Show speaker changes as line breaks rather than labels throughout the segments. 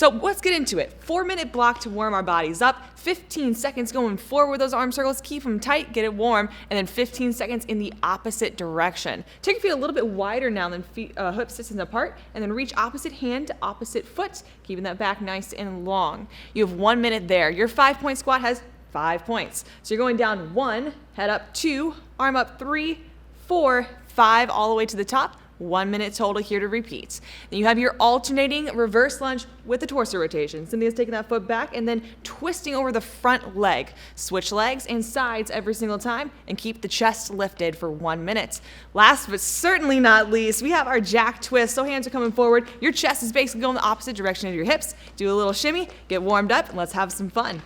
So let's get into it. 4-minute block to warm our bodies up, 15 seconds going forward with those arm circles, keep them tight, get it warm, and then 15 seconds in the opposite direction. Take your feet a little bit wider now than hip distance apart, and then reach opposite hand to opposite foot, keeping that back nice and long. You have 1 minute there. Your 5-point squat has 5 points. So you're going down 1, head up 2, arm up 3, 4, 5, all the way to the top. 1 minute total here to repeat. Then you have your alternating reverse lunge with the torso rotation. Cynthia's taking that foot back and then twisting over the front leg. Switch legs and sides every single time and keep the chest lifted for 1 minute. Last but certainly not least, we have our jack twist. So hands are coming forward. Your chest is basically going the opposite direction of your hips. Do a little shimmy, get warmed up, and let's have some fun.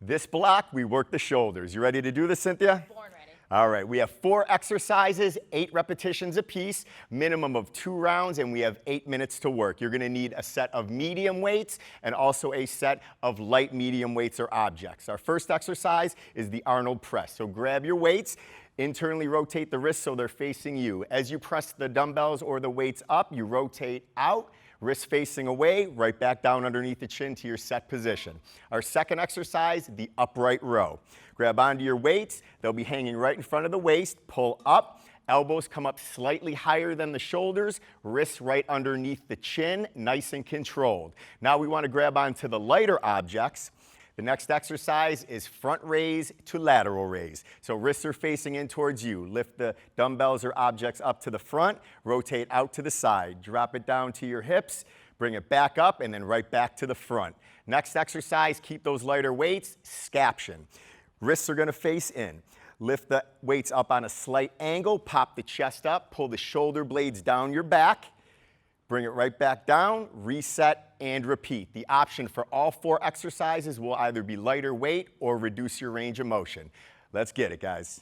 This block, we work the shoulders. You ready to do this, Cynthia?
Born ready.
All right, we have 4 exercises, 8 repetitions apiece, minimum of 2 rounds, and we have 8 minutes to work. You're gonna need a set of medium weights and also a set of light medium weights or objects. Our first exercise is the Arnold press. So grab your weights, internally rotate the wrists so they're facing you. As you press the dumbbells or the weights up, you rotate out, wrists facing away, right back down underneath the chin to your set position. Our second exercise, the upright row. Grab onto your weights, they'll be hanging right in front of the waist, pull up, elbows come up slightly higher than the shoulders, wrists right underneath the chin, nice and controlled. Now we want to grab onto the lighter objects. The next exercise is front raise to lateral raise. So wrists are facing in towards you. Lift the dumbbells or objects up to the front, rotate out to the side. Drop it down to your hips, bring it back up, and then right back to the front. Next exercise, keep those lighter weights, scaption. Wrists are gonna face in. Lift the weights up on a slight angle, pop the chest up, pull the shoulder blades down your back, bring it right back down, reset, and repeat. The option for all 4 exercises will either be lighter weight or reduce your range of motion. Let's get it, guys.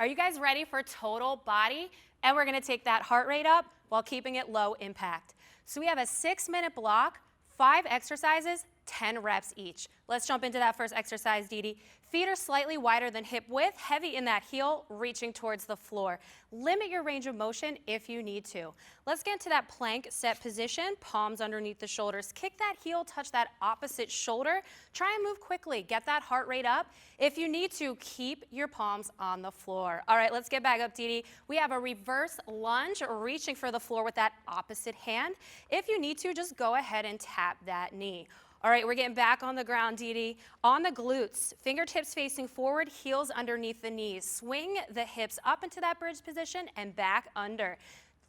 Are you guys ready for total body? And we're gonna take that heart rate up while keeping it low impact. So we have a 6-minute block, 5 exercises, 10 reps each. Let's jump into that first exercise, Dee Dee. Feet are slightly wider than hip width, heavy in that heel, reaching towards the floor. Limit your range of motion if you need to. Let's get into that plank set position, palms underneath the shoulders. Kick that heel, touch that opposite shoulder. Try and move quickly, get that heart rate up. If you need to, keep your palms on the floor. All right, let's get back up, Dee Dee. We have a reverse lunge, reaching for the floor with that opposite hand. If you need to, just go ahead and tap that knee. All right, we're getting back on the ground, Dee Dee. On the glutes, fingertips facing forward, heels underneath the knees. Swing the hips up into that bridge position and back under.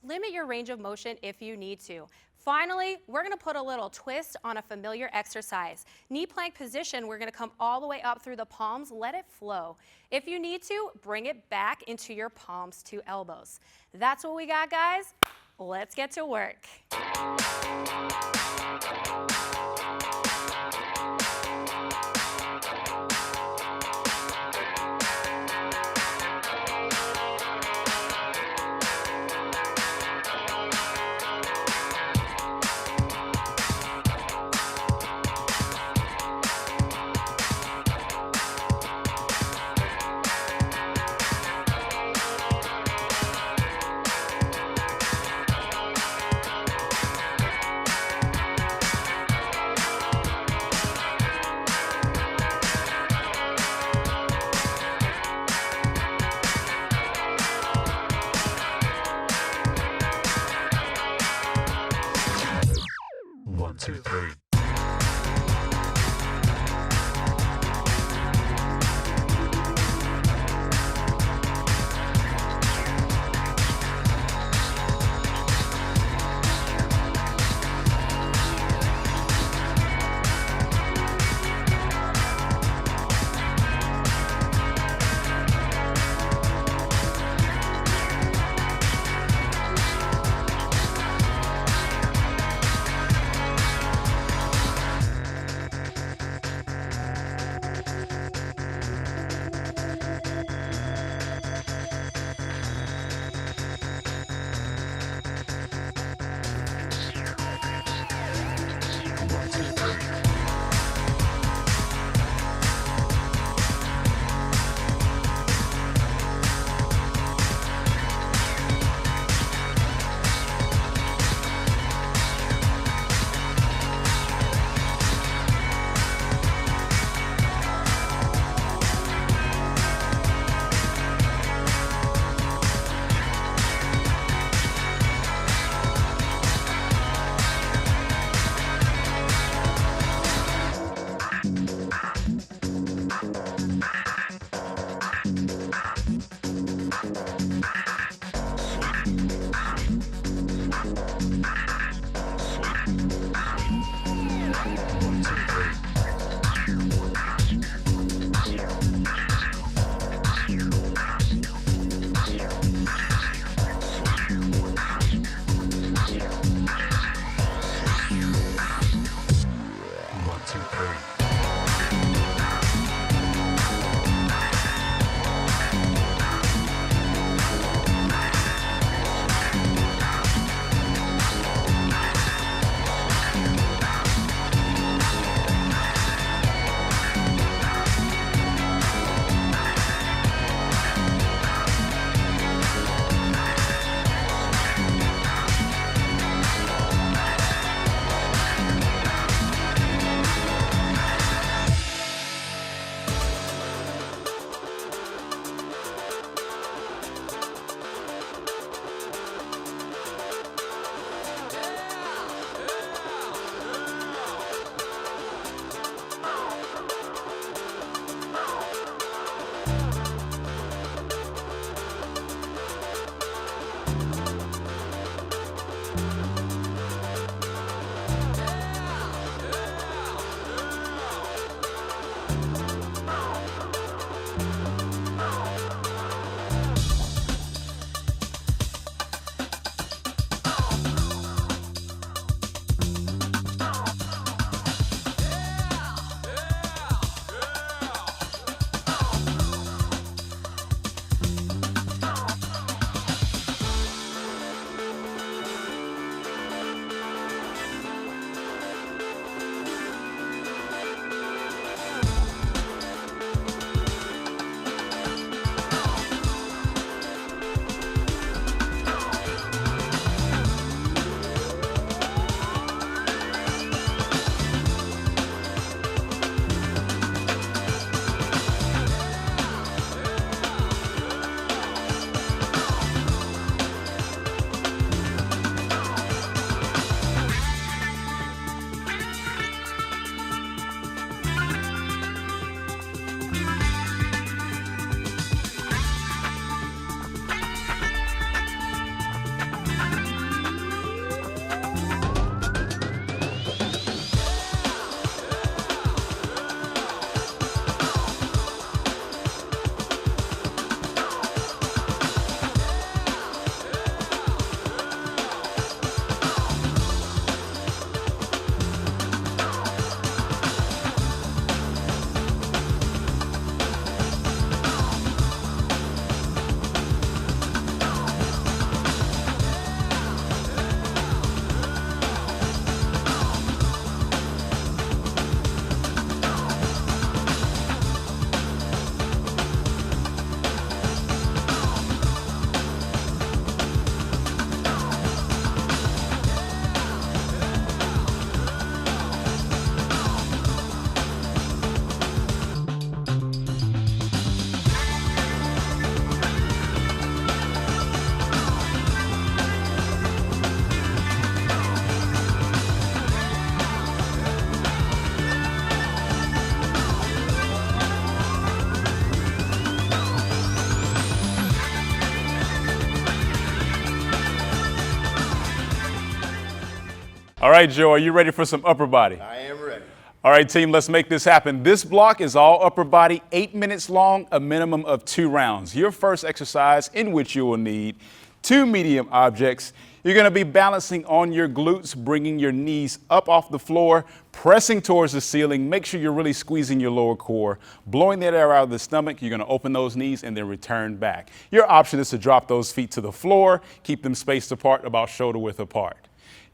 Limit your range of motion if you need to. Finally, we're gonna put a little twist on a familiar exercise. Knee plank position, we're gonna come all the way up through the palms, let it flow. If you need to, bring it back into your palms to elbows. That's what we got, guys. Let's get to work.
All right, Joe, are you ready for some upper body?
I am ready.
All right, team, let's make this happen. This block is all upper body, 8 minutes long, a minimum of 2 rounds. Your first exercise, in which you will need 2 medium objects. You're going to be balancing on your glutes, bringing your knees up off the floor, pressing towards the ceiling. Make sure you're really squeezing your lower core, blowing that air out of the stomach. You're going to open those knees and then return back. Your option is to drop those feet to the floor, keep them spaced apart, about shoulder width apart.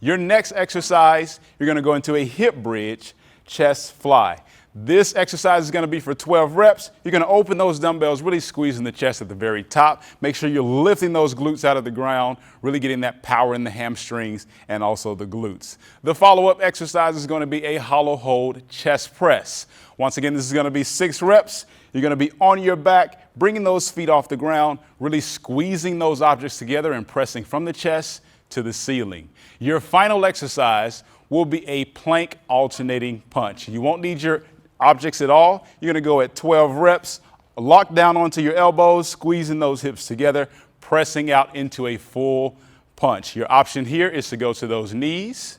Your next exercise, you're going to go into a hip bridge, chest fly. This exercise is going to be for 12 reps. You're going to open those dumbbells, really squeezing the chest at the very top. Make sure you're lifting those glutes out of the ground, really getting that power in the hamstrings and also the glutes. The follow-up exercise is going to be a hollow hold chest press. Once again, this is going to be 6 reps. You're going to be on your back, bringing those feet off the ground, really squeezing those objects together and pressing from the chest to the ceiling. Your final exercise will be a plank alternating punch. You won't need your objects at all. You're going to go at 12 reps, lock down onto your elbows, squeezing those hips together, pressing out into a full punch. Your option here is to go to those knees.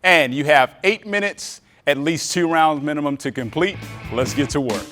And you have 8 minutes, at least 2 rounds minimum to complete. Let's get to work.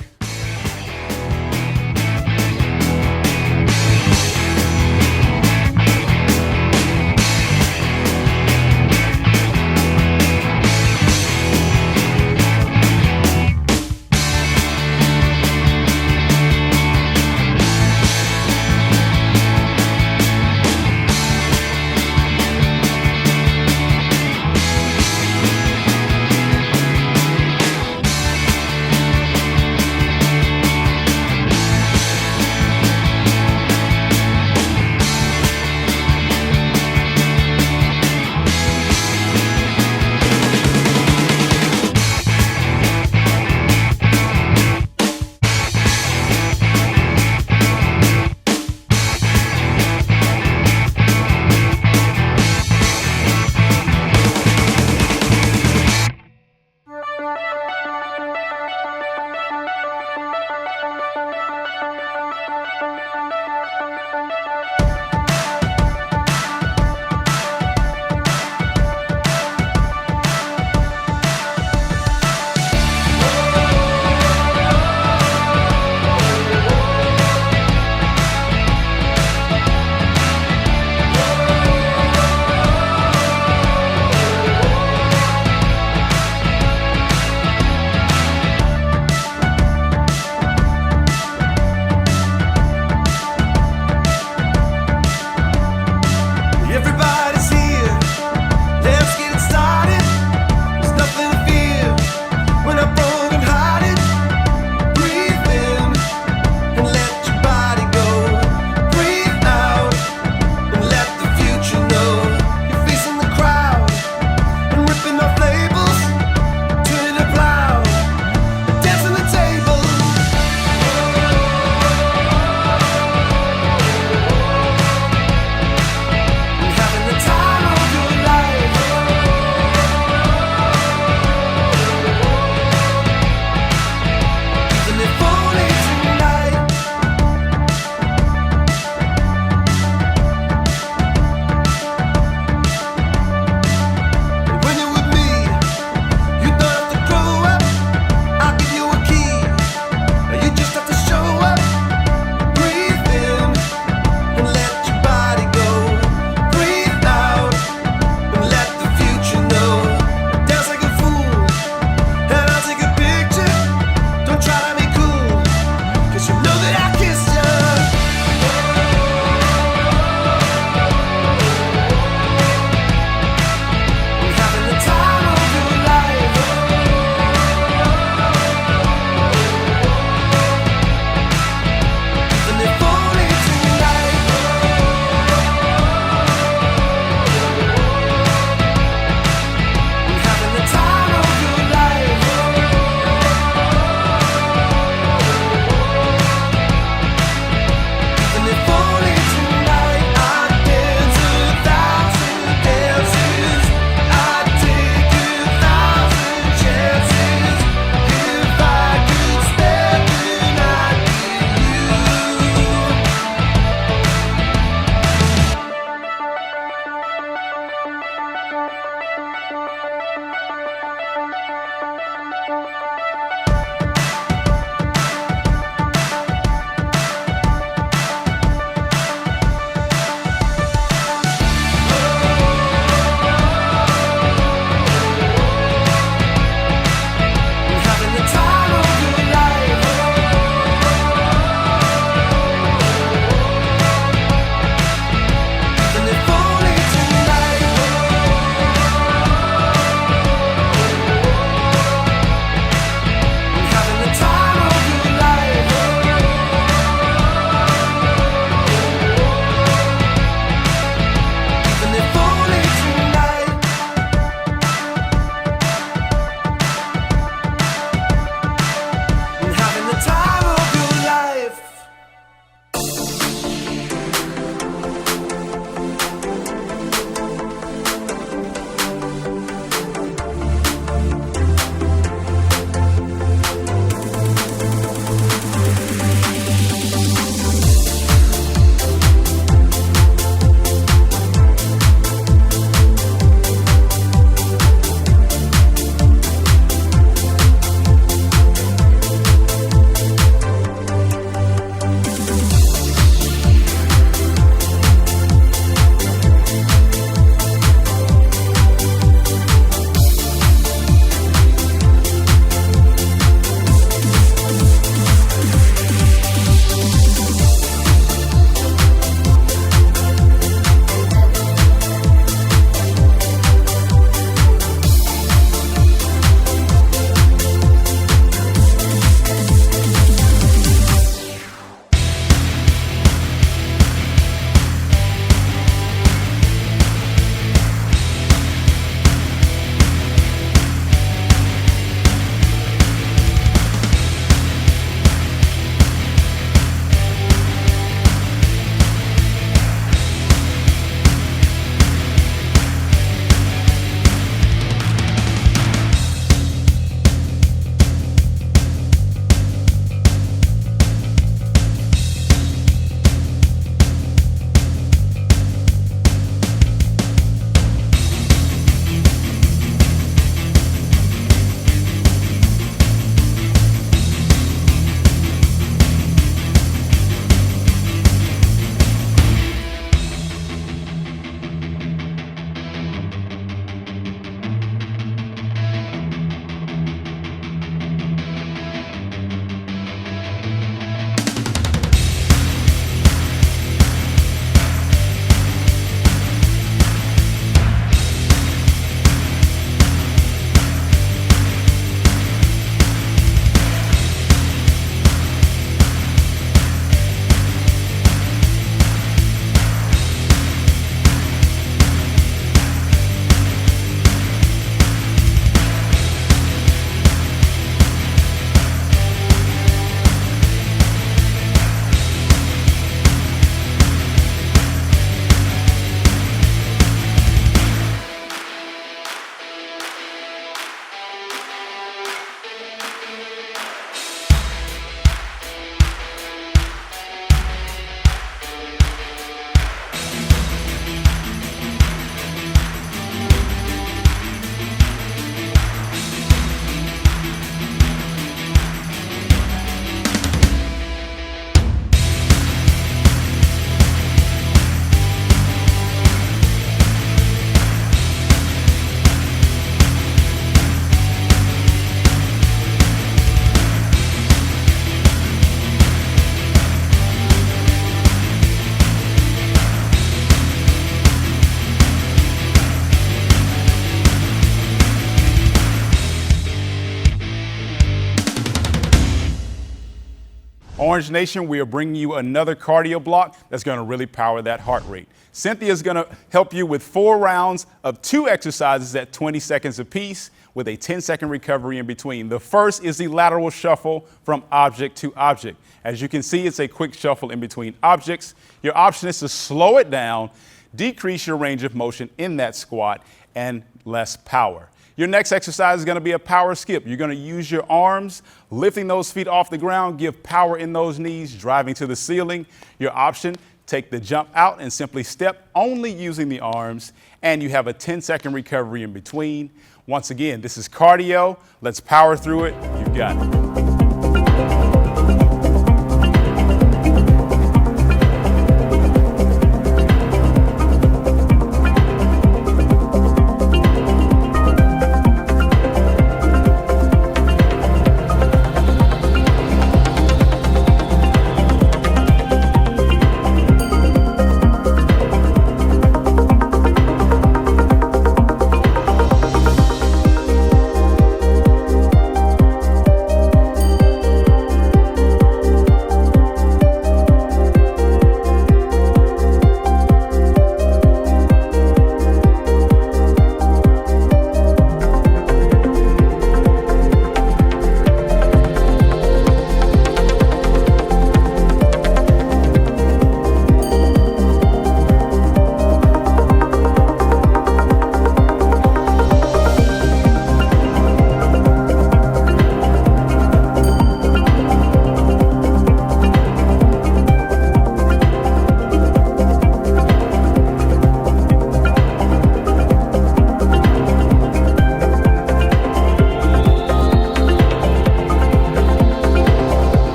Orange Nation, we are bringing you another cardio block that's going to really power that heart rate. Cynthia's going to help you with 4 rounds of 2 exercises at 20 seconds apiece with a 10-second recovery in between. The first is the lateral shuffle from object to object. As you can see, it's a quick shuffle in between objects. Your option is to slow it down, decrease your range of motion in that squat, and less power. Your next exercise is going to be a power skip. You're going to use your arms, lifting those feet off the ground, give power in those knees, driving to the ceiling. Your option, take the jump out and simply step only using the arms, and you have a 10-second recovery in between. Once again, this is cardio. Let's power through it. You've got it.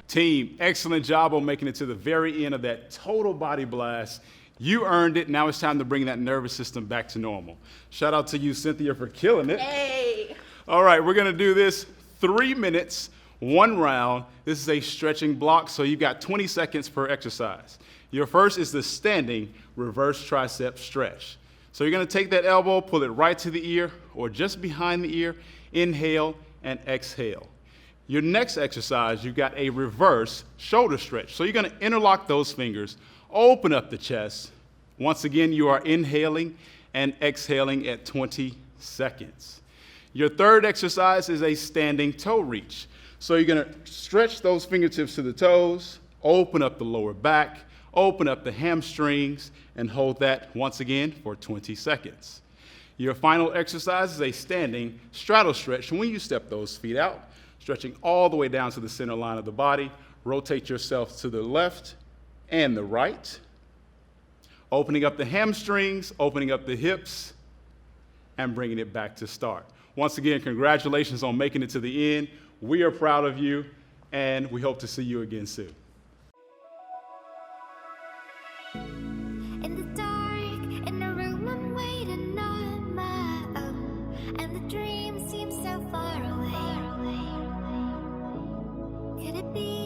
Team, excellent job on making it to the very end of that total body blast. You earned it. Now it's time to bring that nervous system back to normal. Shout out to you, Cynthia, for killing it.
Hey!
All right, we're going to do this 3 minutes, 1 round. This is a stretching block, so you've got 20 seconds per exercise. Your first is the standing reverse tricep stretch. So you're going to take that elbow, pull it right to the ear or just behind the ear, inhale and exhale. Your next exercise, you've got a reverse shoulder stretch. So you're going to interlock those fingers, open up the chest. Once again, you are inhaling and exhaling at 20 seconds. Your third exercise is a standing toe reach. So you're going to stretch those fingertips to the toes, open up the lower back, open up the hamstrings, and hold that once again for 20 seconds. Your final exercise is a standing straddle stretch. When you step those feet out, stretching all the way down to the center line of the body, rotate yourself to the left and the right, opening up the hamstrings, opening up the hips, and bringing it back to start. Once again, congratulations on making it to the end. We are proud of you, and we hope to see you again soon.
In the dark, in a room, I'm waiting on my own, and the dream seems so far away. Could it be